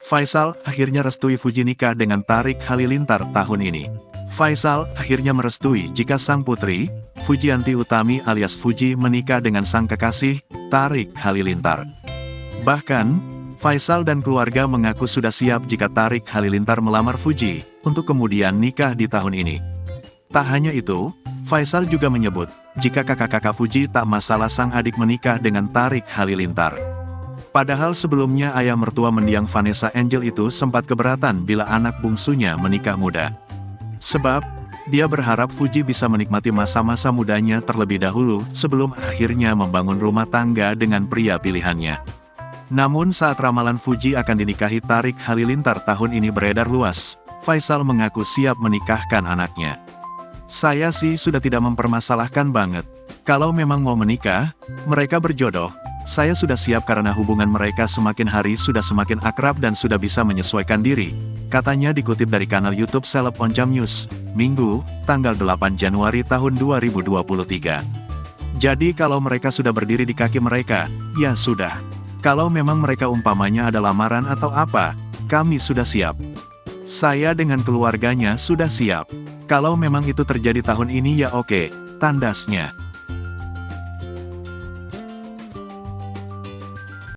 Faisal akhirnya restui Fuji nikah dengan Tarik Halilintar tahun ini. Faisal akhirnya merestui jika sang putri, Fujianti Utami alias Fuji menikah dengan sang kekasih, Tarik Halilintar. Bahkan, Faisal dan keluarga mengaku sudah siap jika Tarik Halilintar melamar Fuji, untuk kemudian nikah di tahun ini. Tak hanya itu, Faisal juga menyebut, jika kakak-kakak Fuji tak masalah sang adik menikah dengan Tarik Halilintar. Padahal sebelumnya ayah mertua mendiang Vanessa Angel itu sempat keberatan bila anak bungsunya menikah muda. Sebab, dia berharap Fuji bisa menikmati masa-masa mudanya terlebih dahulu sebelum akhirnya membangun rumah tangga dengan pria pilihannya. Namun saat ramalan Fuji akan dinikahi Tarik Halilintar tahun ini beredar luas, Faisal mengaku siap menikahkan anaknya. Saya sih sudah tidak mempermasalahkan banget. Kalau memang mau menikah, mereka berjodoh. Saya sudah siap karena hubungan mereka semakin hari sudah semakin akrab dan sudah bisa menyesuaikan diri. Katanya dikutip dari kanal YouTube Celeb on Jam News, Minggu, tanggal 8 Januari tahun 2023. Jadi kalau mereka sudah berdiri di kaki mereka, ya sudah. Kalau memang mereka umpamanya ada lamaran atau apa, kami sudah siap. Saya dengan keluarganya sudah siap. Kalau memang itu terjadi tahun ini ya oke, tandasnya.